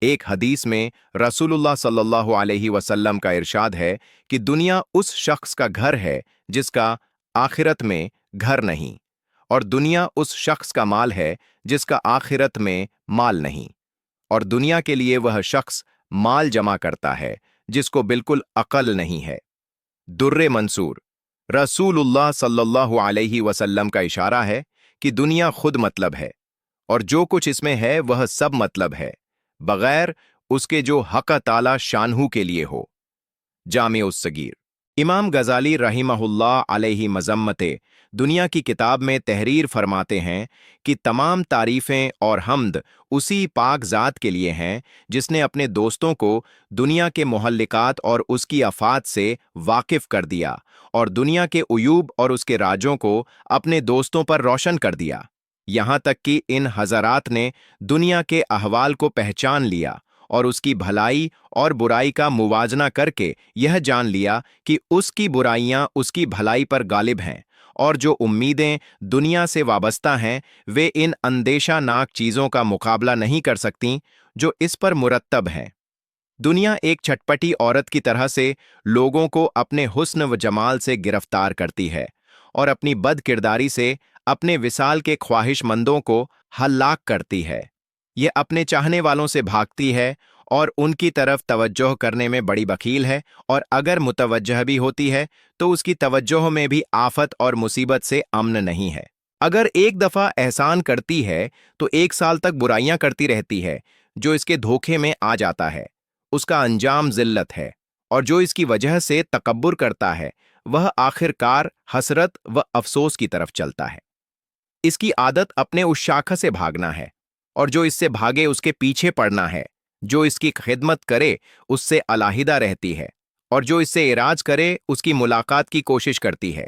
ایک حدیث میں रसूलुल्लाह सल्लल्लाहु अलैहि वसल्लम का इरशाद है कि दुनिया उस शख्स का घर है जिसका आखिरत में घर नहीं, और दुनिया उस शख्स का माल है जिसका आखिरत में माल नहीं, और दुनिया के लिए वह शख्स माल जमा करता है जिसको बिल्कुल अकल नहीं है। दुर्रे मंसूर। रसूलुल्लाह सल्लल्लाहु अलैहि वसल्लम का इशारा है कि दुनिया खुद मतलब है, और जो कुछ इसमें है वह सब मतलब है, बगैर उसके जो हक़ ताला शानहू के लिए हो। जामे उस सगीर। इमाम गजाली रहिमहुल्लाह अलैहि मज़म्मते दुनिया की किताब में तहरीर फरमाते हैं कि तमाम तारीफ़ें और हम्द उसी पाक ज़ात के लिए हैं जिसने अपने दोस्तों को दुनिया के मुहल्लिकात और उसकी आफात से वाकिफ़ कर दिया, और दुनिया के उयूब और उसके राजों को अपने दोस्तों पर रोशन कर दिया। यहाँ तक कि इन हज़रात ने दुनिया के अहवाल को पहचान लिया और उसकी भलाई और बुराई का मुवाजना करके यह जान लिया कि उसकी बुराइयां उसकी भलाई पर गालिब हैं, और जो उम्मीदें दुनिया से वाबस्ता हैं वे इन अंदेशानाक चीज़ों का मुकाबला नहीं कर सकतीं जो इस पर मुरत्तब हैं। दुनिया एक चटपटी औरत की तरह से लोगों को अपने हुस्न व जमाल से गिरफ्तार करती है, और अपनी बद किरदारी से अपने विसाल के ख्वाहिशमंदों को हलाक करती है। ये अपने चाहने वालों से भागती है और उनकी तरफ तवज्जोह करने में बड़ी बखील है, और अगर मुतवज्जह भी होती है तो उसकी तवज्जोह में भी आफत और मुसीबत से अमन नहीं है। अगर एक दफ़ा एहसान करती है तो एक साल तक बुराइयां करती रहती है। जो इसके धोखे में आ जाता है उसका अंजाम जिल्लत है, और जो इसकी वजह से तकब्बुर करता है वह आखिरकार हसरत व अफसोस की तरफ चलता है। इसकी आदत अपने उस शाखा से भागना है, और जो इससे भागे उसके पीछे पड़ना है। जो इसकी खिदमत करे उससे अलाहिदा रहती है, और जो इससे इराज करे उसकी मुलाकात की कोशिश करती है।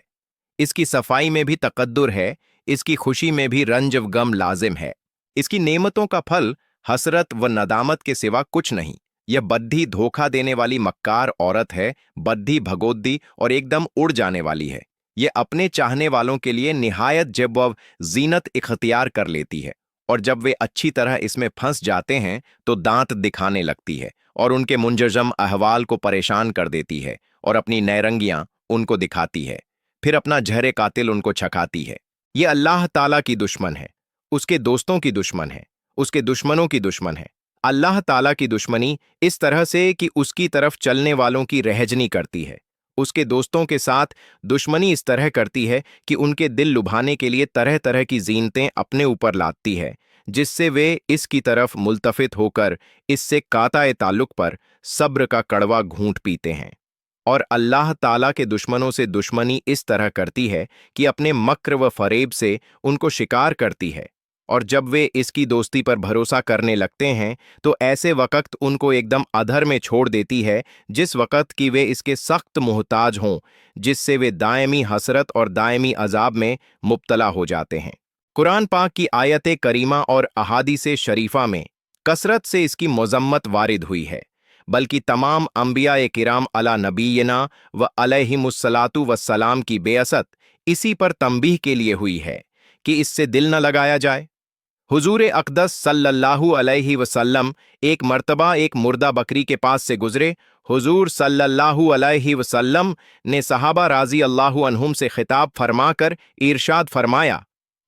इसकी सफाई में भी तकद्दुर है, इसकी खुशी में भी रंज व गम लाजिम है। इसकी नेमतों का फल हसरत व नदामत के सिवा कुछ नहीं। यह बद्धी धोखा देने वाली मक्कार औरत है, बद्धी भगोदी और एकदम उड़ जाने वाली है। ये अपने चाहने वालों के लिए निहायत जब व जीनत इख्तियार कर लेती है, और जब वे अच्छी तरह इसमें फंस जाते हैं तो दांत दिखाने लगती है और उनके मुंजजम अहवाल को परेशान कर देती है, और अपनी नैरंगियां उनको दिखाती है, फिर अपना जहरे कातिल उनको छकाती है। ये अल्लाह ताला की दुश्मन है, उसके दोस्तों की दुश्मन है, उसके दुश्मनों की दुश्मन है। अल्लाह ताला की दुश्मनी इस तरह से कि उसकी तरफ चलने वालों की रहजनी करती है। उसके दोस्तों के साथ दुश्मनी इस तरह करती है कि उनके दिल लुभाने के लिए तरह तरह की जीनतें अपने ऊपर लाती है, जिससे वे इसकी तरफ मुल्तफित होकर इससे काताए ताल्लुक पर सब्र का कड़वा घूंट पीते हैं। और अल्लाह ताला के दुश्मनों से दुश्मनी इस तरह करती है कि अपने मक्र व फरेब से उनको शिकार करती है, और जब वे इसकी दोस्ती पर भरोसा करने लगते हैं तो ऐसे वक़्त उनको एकदम अधर में छोड़ देती है जिस वक़्त कि वे इसके सख्त मोहताज हों, जिससे वे दायमी हसरत और दायमी अजाब में मुब्तला हो जाते हैं। कुरान पाक की आयत करीमा और अहादीसे शरीफा में कसरत से इसकी मज़म्मत वारिद हुई है, बल्कि तमाम अंबिया किराम अला नबीना व अलैहिमुस्सलातु वस्सलाम की बेअसत इसी पर तंबीह के लिए हुई है कि इससे दिल न लगाया जाए। हुजूर अक़दस सल्लल्लाहु अलैहि वसल्लम एक मर्तबा एक मुर्दा बकरी के पास से गुजरे। हुजूर सल्लल्लाहु अलैहि वसल्लम ने सहाबा राज़ी अल्लाहु अन्हुम से खिताब फरमाकर इरशाद फरमाया,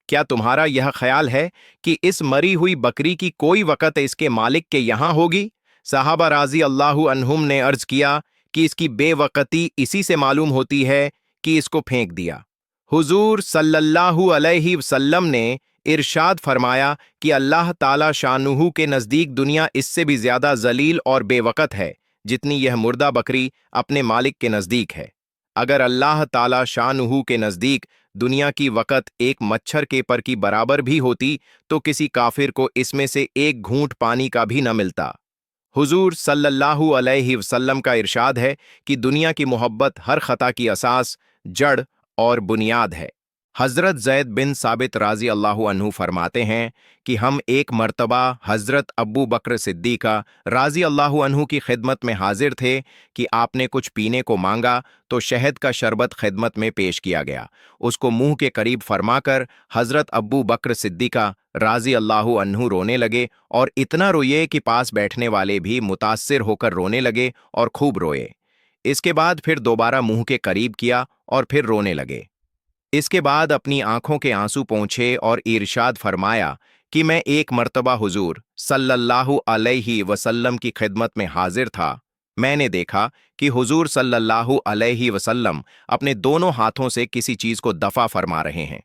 क्या तुम्हारा यह ख्याल है कि इस मरी हुई बकरी की कोई वक़्त इसके मालिक के यहाँ होगी? सहाबा राज़ी अल्लाहु अन्हुम ने अर्ज़ किया कि इसकी बेवक़्ती इसी से मालूम होती है कि इसको फेंक दिया। हुजूर सल्लल्लाहु अलैहि वसल्लम ने इरशाद फरमाया कि अल्लाह ताला शानुहु के नज़दीक दुनिया इससे भी ज़्यादा जलील और बेवक़्त है जितनी यह मुर्दा बकरी अपने मालिक के नज़दीक है। अगर अल्लाह ताला शानुहु के नज़दीक दुनिया की वक़्त एक मच्छर के पर की बराबर भी होती तो किसी काफिर को इसमें से एक घूंट पानी का भी न मिलता। हुजूर सल्लल्लाहु अलैहि वसल्लम का इरशाद है कि दुनिया की मोहब्बत हर खता की असास, जड़ और बुनियाद है। हज़रत ज़ैद बिन साबित राज़ी अल्लाहु अन्हु फरमाते हैं कि हम एक मर्तबा हज़रत अब्बू बकर सिद्दीक़ा राज़ी अल्लाहु अन्हु की खिदमत में हाजिर थे कि आपने कुछ पीने को मांगा तो शहद का शरबत खिदमत में पेश किया गया। उसको मुंह के करीब फरमाकर हज़रत अब्बू बकर सिद्दीक़ा राज़ी अल्लाहु अन्हु रोने लगे और इतना रोए कि पास बैठने वाले भी मुतासिर होकर रोने लगे और खूब रोए। इसके बाद फिर दोबारा मुंह के करीब किया और फिर रोने लगे। इसके बाद अपनी आंखों के आंसू पोंछे और इरशाद फरमाया कि मैं एक मर्तबा हुजूर सल्लल्लाहु अलैहि वसल्लम की खिदमत में हाजिर था। मैंने देखा कि हुजूर सल्लल्लाहु अलैहि वसल्लम अपने दोनों हाथों से किसी चीज को दफा फरमा रहे हैं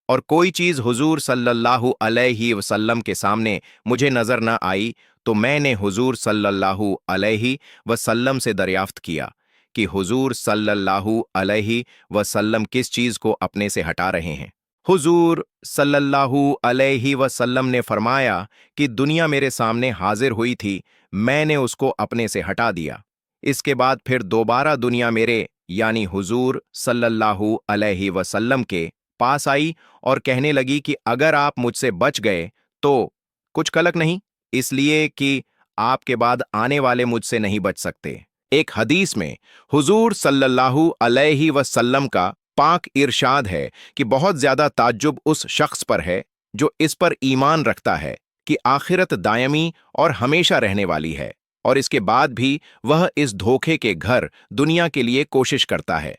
और कोई चीज हुजूर सल्लल्लाहु अलैहि वसल्लम के सामने मुझे नजर न आई तो मैंने हुजूर सल्लल्लाहु अलैहि वसल्लम से दरियाफ्त किया कि हुजूर सल्लल्लाहु अलैहि वसल्लम किस चीज को अपने से हटा रहे हैं। हुजूर सल्लल्लाहु अलैहि वसल्लम ने फरमाया कि दुनिया मेरे सामने हाजिर हुई थी, मैंने उसको अपने से हटा दिया। इसके बाद फिर दोबारा दुनिया मेरे यानी हुजूर सल्लल्लाहु अलैहि वसल्लम के पास आई और कहने लगी कि अगर आप मुझसे बच गए तो कुछ कलक नहीं, इसलिए कि आपके बाद आने वाले मुझसे नहीं बच सकते। एक हदीस में हुजूर सल्लल्लाहु अलैहि वसल्लम का पाक इरशाद है कि बहुत ज्यादा ताज्जुब उस शख्स पर है जो इस पर ईमान रखता है कि आखिरत दायमी और हमेशा रहने वाली है और इसके बाद भी वह इस धोखे के घर दुनिया के लिए कोशिश करता है।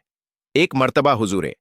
एक मर्तबा हुजूरे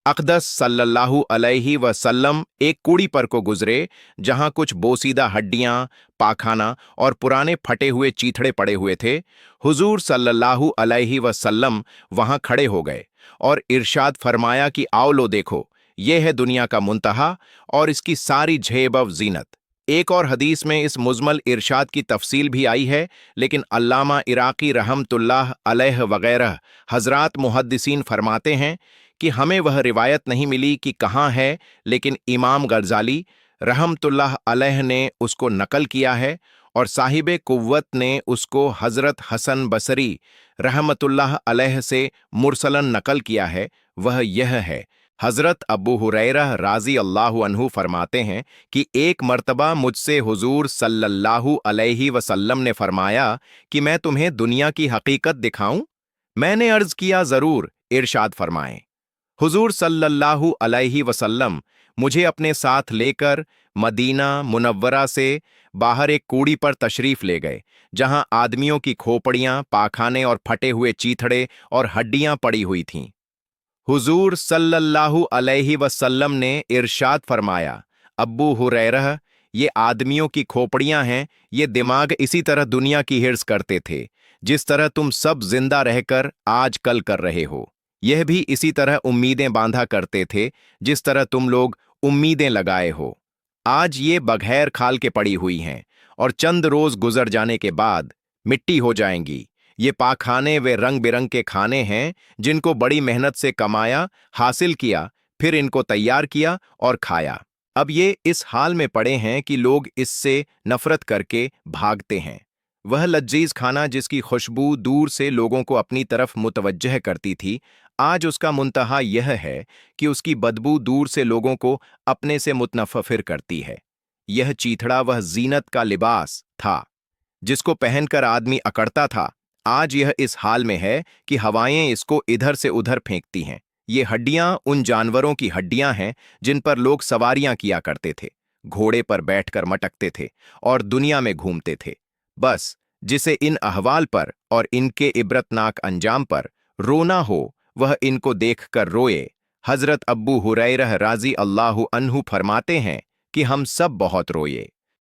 अक़दस सल्लल्लाहु अलैहि वसल्लम एक कूड़ी पर को गुजरे जहां कुछ बोसीदा हड्डियां, पाखाना और पुराने फटे हुए चीथड़े पड़े हुए थे। हुजूर सल्लल्लाहु अलैहि वसल्लम वहां खड़े हो गए और इरशाद फरमाया कि आओ लो देखो, ये है दुनिया का मुंतहा और इसकी सारी झेबव जीनत। एक और हदीस में इस मुजमल इरशाद की तफसील भी आई है, लेकिन अल्लामा इराकी रहमतुल्लाह अलैह वगैरह हजरात मुहद्दिसीन फरमाते हैं कि हमें वह रिवायत नहीं मिली कि कहाँ है, लेकिन इमाम गज़ाली रहमतुल्लाह अलैह ने उसको नकल किया है और साहिब कुव्वत ने उसको हज़रत हसन बसरी रहमतुल्लाह अलैह से मुरसलन नकल किया है। वह यह है, हज़रत अबू हुरैरा राज़ी अल्लाहु अन्हु फरमाते हैं कि एक मर्तबा मुझसे हुजूर सल्लल्लाहु अलैहि वसल्लम ने फरमाया कि मैं तुम्हें दुनिया की हकीकत दिखाऊं। मैंने अर्ज़ किया ज़रूर, इरशाद फरमाएं। हुजूर सल्लल्लाहु अलैहि वसल्लम मुझे अपने साथ लेकर मदीना मुनव्वरा से बाहर एक कूड़ी पर तशरीफ ले गए जहां आदमियों की खोपड़ियां, पाखाने और फटे हुए चीथड़े और हड्डियां पड़ी हुई थीं। हुजूर सल्लल्लाहु अलैहि वसल्लम ने इरशाद फरमाया, अब्बू हुरैरा, ये आदमियों की खोपड़ियां हैं, ये दिमाग इसी तरह दुनिया की हिर्स करते थे जिस तरह तुम सब जिंदा रहकर आज कल कर रहे हो। यह भी इसी तरह उम्मीदें बांधा करते थे जिस तरह तुम लोग उम्मीदें लगाए हो। आज ये बगैर खाल के पड़ी हुई हैं और चंद रोज गुजर जाने के बाद मिट्टी हो जाएंगी। ये पाखाने वे रंग बिरंग के खाने हैं जिनको बड़ी मेहनत से कमाया, हासिल किया, फिर इनको तैयार किया और खाया। अब ये इस हाल में पड़े हैं कि लोग इससे नफरत करके भागते हैं। वह लज्जीज खाना जिसकी खुशबू दूर से लोगों को अपनी तरफ मुतवज्जह करती थी, आज उसका मुंतहा यह है कि उसकी बदबू दूर से लोगों को अपने से मुतनफ़िर करती है। यह चीथड़ा वह जीनत का लिबास था जिसको पहनकर आदमी अकड़ता था, आज यह इस हाल में है कि हवाएं इसको इधर से उधर फेंकती हैं। ये हड्डियां उन जानवरों की हड्डियां हैं जिन पर लोग सवारियां किया करते थे, घोड़े पर बैठकर मटकते थे और दुनिया में घूमते थे। बस जिसे इन अहवाल पर और इनके इबरतनाक अंजाम पर रोना हो वह इनको देखकर रोए। हजरत अब्बू हुरैरा राज़ी अल्लाहु अन्हु फरमाते हैं कि हम सब बहुत रोए।